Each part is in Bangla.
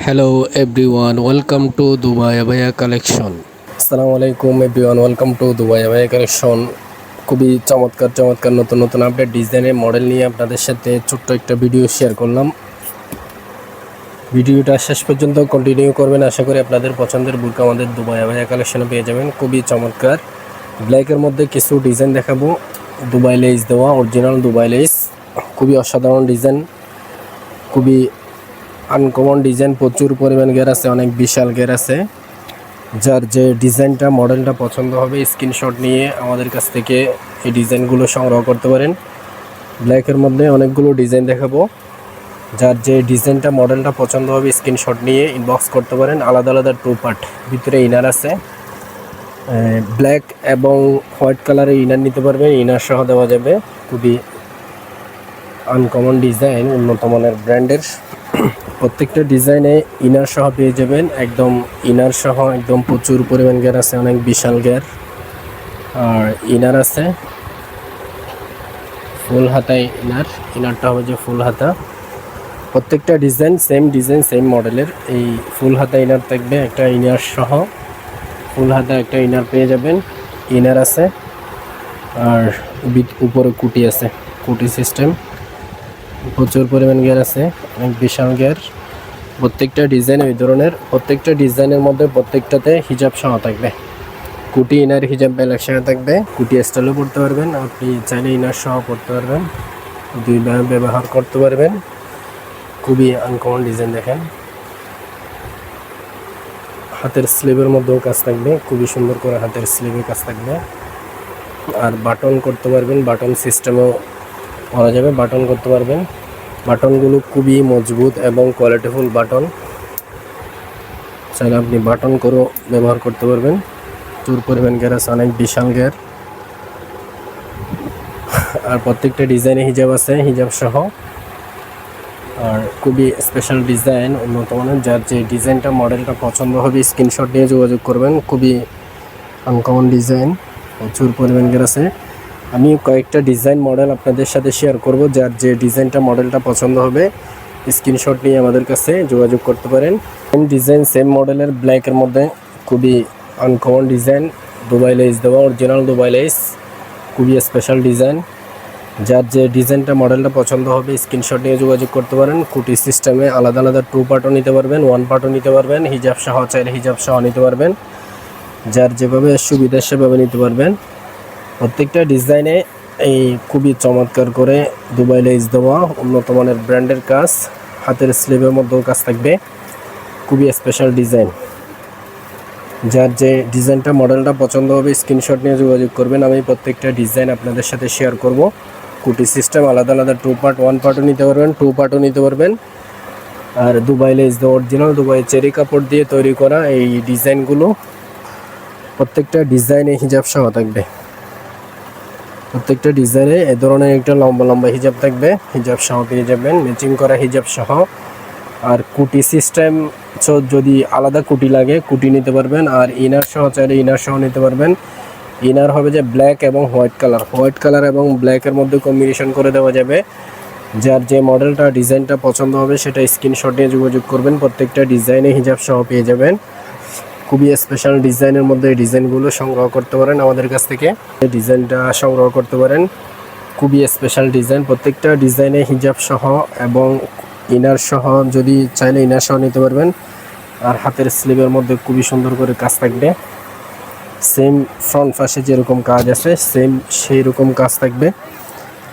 Hello everyone, welcome to Dubai Abaya Collection. আসসালামু আলাইকুম everyone, welcome to Dubai abaya collection. খুবই চমৎকার নতুন নতুন আপডেট ডিজাইনের মডেল নিয়ে আপনাদের সাথে ছোট্ট একটা ভিডিও শেয়ার করলাম। ভিডিওটা শেষ পর্যন্ত কন্টিনিউ করবেন, আশা করি আপনাদের পছন্দের বুরকা আমাদের দুবাই আবায়া কালেকশনে পেয়ে যাবেন। খুবই চমৎকার ব্ল্যাকের মধ্যে কিছু ডিজাইন দেখাবো, দুবাই লেস দেওয়া অরিজিনাল দুবাই লেস। খুবই অসাধারণ ডিজাইন, খুবই আনকমন ডিজাইন, প্রচুর পরিমাণ গের আছে, অনেক বিশাল গের আছে। যার যে ডিজাইনটা মডেলটা পছন্দ হবে স্ক্রিনশট নিয়ে আমাদের কাছ থেকে এই ডিজাইনগুলো সংগ্রহ করতে পারেন। ব্ল্যাকের মধ্যে অনেকগুলো ডিজাইন দেখাবো, যার যে ডিজাইনটা মডেলটা পছন্দ হবে স্ক্রিনশট নিয়ে ইনবক্স করতে পারেন। আলাদা আলাদা টু পার্ট, ভিতরে ইনার আছে, ব্ল্যাক এবং হোয়াইট কালারের ইনার নিতে পারবেন, ইনার সহ দেওয়া যাবে। খুবই আনকমন ডিজাইন, উন্নত মানের ব্র্যান্ডের। প্রত্যেকটা ডিজাইনে ইনার সহ পেয়ে যাবেন, একদম ইনার সহ, একদম প্রচুর পরিমাণ গের আছে, অনেক বিশাল গের। আর ইনার আছে ফুল হাতায়, ইনারটা হবে যে ফুল হাতা। প্রত্যেকটা ডিজাইন সেম মডেলের। এই ফুল হাতা ইনার থাকবে, একটা ইনার সহ ফুল হাতা একটা ইনার পেয়ে যাবেন। ইনার আছে আর উপরে কুটি আছে, কুটি সিস্টেম। প্রচুর পরিমাণ গিয়ার আছে, অনেক বিশাল গিয়ার। প্রত্যেকটা ডিজাইন ওই ধরনের, প্রত্যেকটা ডিজাইনের মধ্যে প্রত্যেকটাতে হিজাব সহ থাকবে। কুটি ইনার হিজাব বেল একসাথে থাকবে। কুটি স্টাইলও পড়তে পারবেন, আপনি চাইলে ইনার সহ পড়তে পারবেন, দুইভাবে ব্যবহার করতে পারবেন। খুবই আনকমন ডিজাইন দেখেন। হাতের স্লিভের মধ্যেও কাজ থাকবে, খুবই সুন্দর করে হাতের স্লিভে কাজ থাকবে। আর বাটন করতে পারবেন, বাটন সিস্টেমও করা যাবে, বাটন করতে পারবেন। বাটনগুলো খুবই মজবুত এবং কোয়ালিটিফুল বাটন, চাইলে আপনি বাটন করেও ব্যবহার করতে পারবেন। প্রচুর পরিমাণ গ্যার আছে, অনেক বিশাল গ্যার। আর প্রত্যেকটা ডিজাইনে হিজাব আছে, হিজাব সহ। আর খুবই স্পেশাল ডিজাইন, উন্নত মানের। যার যে ডিজাইনটা মডেলটা পছন্দ হবে স্ক্রিনশট নিয়ে যোগাযোগ করবেন। খুবই আনকমন ডিজাইন, প্রচুর পরিমাণ গ্যার আছে। আমি কয়েকটা ডিজাইন মডেল আপনাদের সাথে শেয়ার করব, যার যে ডিজাইনটা মডেলটা পছন্দ হবে স্ক্রিনশট নিয়ে আমাদের কাছে যোগাযোগ করতে পারেন। সেম ডিজাইন সেম মডেলের ব্ল্যাকের মধ্যে খুবই আনকমন ডিজাইন, দুবাই লেস দেওয়া অরিজিনাল দুবাই লেস। খুবই স্পেশাল ডিজাইন, যার যে ডিজাইনটা মডেলটা পছন্দ হবে স্ক্রিনশট নিয়ে যোগাযোগ করতে পারেন। কুটি সিস্টেমে আলাদা আলাদা টু পার্টও নিতে পারবেন, ওয়ান পার্টও নিতে পারবেন, হিজাব সহ চাইলে হিজাব সহ নিতে পারবেন। যার যেভাবে সুবিধা সেভাবে নিতে পারবেন। প্রত্যেকটা ডিজাইনে এই খুবই চমৎকার করে দুবাই লেস দেওয়া উন্নত মানের ব্র্যান্ডের কাজ, হাতের স্লিভের মধ্যেও কাজ থাকবে। খুবই স্পেশাল ডিজাইন, যার যে ডিজাইনটা মডেলটা পছন্দ হবে স্ক্রিনশট নিয়ে যোগাযোগ করবেন। আমি প্রত্যেকটা ডিজাইন আপনাদের সাথে শেয়ার করব। কুটি সিস্টেম আলাদা আলাদা টু পার্ট, ওয়ান পার্টও নিতে পারবেন, টু পার্টও নিতে পারবেন। আর দুবাই লেস দেওয়া অরিজিনাল দুবাই চেরি কাপড় দিয়ে তৈরি করা এই ডিজাইনগুলো, প্রত্যেকটা ডিজাইনে হিজাব সহ থাকবে। প্রত্যেকটা ডিজাইনে এ ধরনের একটা লম্বা লম্বা হিজাব থাকবে, হিজাব সহ পেয়ে যাবেন, ম্যাচিং করা হিজাব সহ। আর কুটি সিস্টেম, যদি আলাদা কুটি লাগে কুটি নিতে পারবেন। আর ইনার সহ চাইলে ইনার সহ নিতে পারবেন। ইনার হবে যে ব্ল্যাক এবং হোয়াইট কালার এবং ব্ল্যাকের মধ্যে কম্বিনেশন করে দেওয়া যাবে। যার যে মডেলটা ডিজাইনটা পছন্দ হবে সেটা স্ক্রিনশট নিয়ে যোগাযোগ করবেন। প্রত্যেকটা ডিজাইনে হিজাব সহ পেয়ে যাবেন। খুবই স্পেশাল ডিজাইনের মধ্যে এই ডিজাইনগুলো সংগ্রহ করতে পারেন আমাদের কাছ থেকে, এই ডিজাইনটা সংগ্রহ করতে পারেন। খুবই স্পেশাল ডিজাইন, প্রত্যেকটা ডিজাইনে হিজাব সহ এবং ইনার সহ, যদি চাইলে ইনার সহ নিতে পারবেন। আর হাতের স্লিভের মধ্যে খুবই সুন্দর করে কাজ থাকবে। সেম ফ্রন্ট পাশে যেরকম কাজ আছে সেম সেই রকম কাজ থাকবে।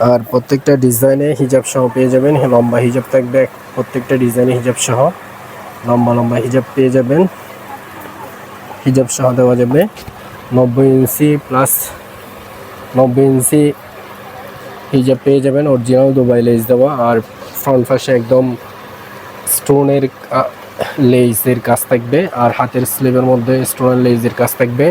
আর প্রত্যেকটা ডিজাইনে হিজাব সহ পেয়ে যাবেন, লম্বা হিজাব থাকবে। প্রত্যেকটা ডিজাইনে হিজাব সহ লম্বা লম্বা হিজাব পেয়ে যাবেন, হিজাব সহ দেওয়া যাবে। 90 ইঞ্চি প্লাস 90 ইঞ্চি হিজাব পেয়ে যাবেন, অরিজিনাল দুবাই লেস দেওয়া। আর ফ্রন্ট পাশে একদম স্টোনের লেসের কাজ থাকবে। আর হাতের স্লিভের মধ্যে স্টোনের লেসের কাজ থাকবে।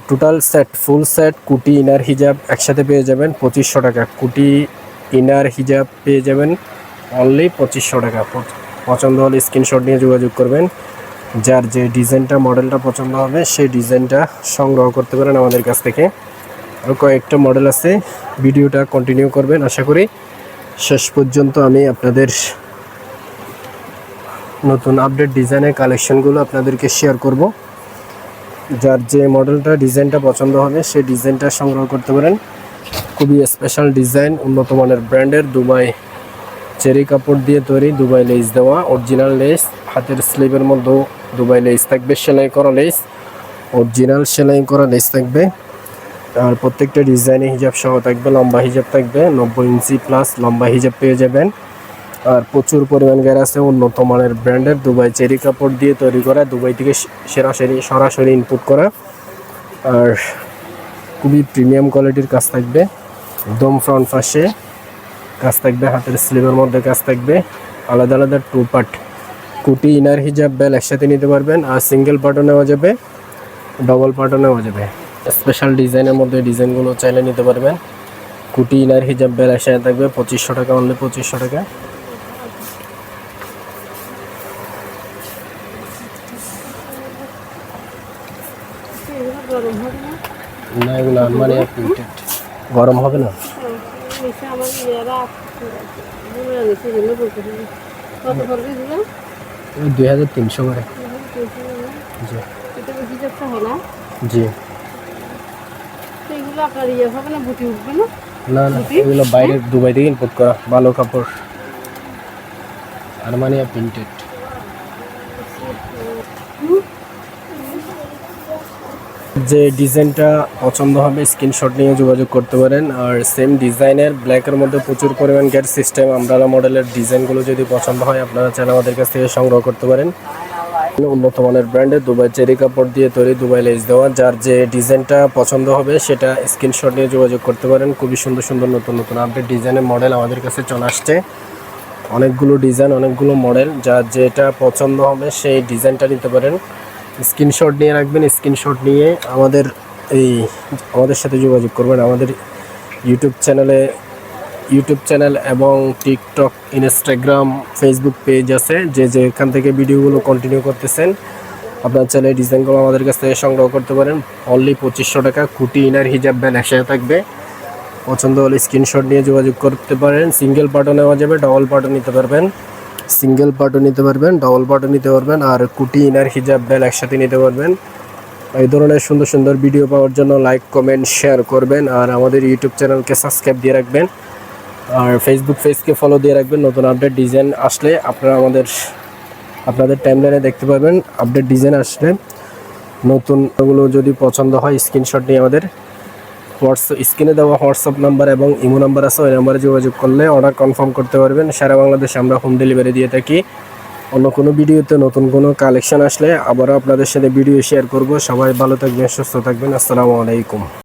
টোটাল সেট, ফুল সেট কুটি ইনার হিজাব একসাথে পেয়ে যাবেন 2500 টাকা। কুটি ইনার হিজাব পেয়ে যাবেন অনলি 2500 টাকা। পছন্দ হলে স্ক্রিনশট নিয়ে যোগাযোগ করবেন। যার যে ডিজাইনটা মডেলটা পছন্দ হবে সেই ডিজাইনটা সংগ্রহ করতে পারেন আমাদের কাছ থেকে। আরও কয়েকটা মডেল আছে, ভিডিওটা কন্টিনিউ করবেন। আশা করি শেষ পর্যন্ত আমি আপনাদের নতুন আপডেট ডিজাইনের কালেকশনগুলো আপনাদেরকে শেয়ার করব। যার যে মডেলটা ডিজাইনটা পছন্দ হবে সেই ডিজাইনটা সংগ্রহ করতে পারেন। খুবই স্পেশাল ডিজাইন, উন্নত মানের ব্র্যান্ডের, দুবাই চেরি কাপড় দিয়ে তৈরি, দুবাই লেস দেওয়া, অরিজিনাল লেস, হাতের স্লিভের মধ্যেও দুবাই লেস থাকবে, সেলাই করা লেস, অরিজিনাল সেলাই করা লেস থাকবে। আর প্রত্যেকটা ডিজাইনে হিজাব সহ থাকবে, লম্বা হিজাব থাকবে, 90 ইঞ্চি প্লাস লম্বা হিজাব পেয়ে যাবেন। আর প্রচুর পরিমাণ গ্যার আছে, উন্নত মানের ব্র্যান্ডের, দুবাই চেরি কাপড় দিয়ে তৈরি করা, দুবাই থেকে সরাসরি ইনপুট করা। আর খুবই প্রিমিয়াম কোয়ালিটির কাজ থাকবে, একদম ফ্রন্ট পাশে কাজ থাকবে, হাতের স্লিভের মধ্যে কাজ থাকবে, আলাদা আলাদা 2 পার্ট, কুটি ইনার হিজাব বেল একসাথে নিতে পারবেন। আর সিঙ্গেল পার্টও নেওয়া যাবে, ডবল পার্টও নেওয়া যাবে। স্পেশাল ডিজাইনের মধ্যে ডিজাইনগুলো চাইলে নিতে পারবেন। কুটি ইনার হিজাব বেল একসাথে থাকবে 2500 টাকা, অনলি 2500 টাকা। না, এগুলো আনমানি প্রিন্টেড, গরম হবে না। 2300 করে। জি জি, না না, এগুলো বাইরের দুবাই থেকে ইম্পোর্ট করা, ভালো কাপড়, আরমানিয়া প্রিন্টেড। যে ডিজাইনটা পছন্দ হবে স্ক্রিনশট নিয়ে যোগাযোগ করতে পারেন। আর সেম ডিজাইনের ব্ল্যাকের মধ্যে প্রচুর পরিমাণ গ্যার সিস্টেম আমব্রেলা মডেলের ডিজাইনগুলো যদি পছন্দ হয় আপনারা চাইলে আমাদের কাছ থেকে সংগ্রহ করতে পারেন। উন্নত মানের ব্র্যান্ডের দুবাই চেরি কাপড় দিয়ে তৈরি, দুবাই লেস দেওয়া। যার যে ডিজাইনটা পছন্দ হবে সেটা স্ক্রিনশট নিয়ে যোগাযোগ করতে পারেন। খুবই সুন্দর সুন্দর নতুন নতুন আপডেট ডিজাইনের মডেল আমাদের কাছে চলে আসছে, অনেকগুলো ডিজাইন, অনেকগুলো মডেল। যার যেটা পছন্দ হবে সেই ডিজাইনটা নিতে পারেন। স্ক্রিনশট নিয়ে রাখবেন, স্ক্রিনশট নিয়ে আমাদের সাথে যোগাযোগ করবেন। আমাদের ইউটিউব চ্যানেল এবং টিকটক, ইনস্টাগ্রাম, ফেসবুক পেজ আছে, যে এখান থেকে ভিডিওগুলো কন্টিনিউ করতেছেন। আপনার চাইলে ডিজাইনগুলো আমাদের কাছ থেকে সংগ্রহ করতে পারেন। অনলি 2500 টাকা, কুটি ইনার হিজাব ব্যান একসাথে থাকবে। পছন্দ হলে স্ক্রিনশট নিয়ে যোগাযোগ করতে পারেন। সিঙ্গেল পার্টও নেওয়া যাবে, ডবল পার্টও নিতে পারবেন, সিঙ্গেল পার্টও নিতে পারবেন, ডবল পার্টও নিতে পারবেন। আর কুটি ইনার হিজাব বেল একসাথে নিতে পারবেন। এই ধরনের সুন্দর সুন্দর ভিডিও পাওয়ার জন্য লাইক, কমেন্ট, শেয়ার করবেন। আর আমাদের ইউটিউব চ্যানেলকে সাবস্ক্রাইব দিয়ে রাখবেন। আর ফেসবুক পেজকে ফলো দিয়ে রাখবেন। নতুন আপডেট ডিজাইন আসলে আপনারা আপনাদের টাইমলাইনে দেখতে পাবেন। আপডেট ডিজাইন আসলে নতুনগুলো যদি পছন্দ হয় স্ক্রিনশট নিয়ে আমাদের স্ক্রিনে দেওয়া হোয়াটসঅ্যাপ নাম্বার এবং ইমো নাম্বার আছে, ওই নাম্বারে যোগাযোগ করলে অর্ডার কনফার্ম করতে পারবেন। সারা বাংলাদেশে আমরা হোম ডেলিভারি দিয়ে থাকি। অন্য কোনো ভিডিওতে নতুন কোনো কালেকশন আসলে আবারও আপনাদের সাথে ভিডিও শেয়ার করব। সবাই ভালো থাকবেন, সুস্থ থাকবেন। আসসালামু আলাইকুম।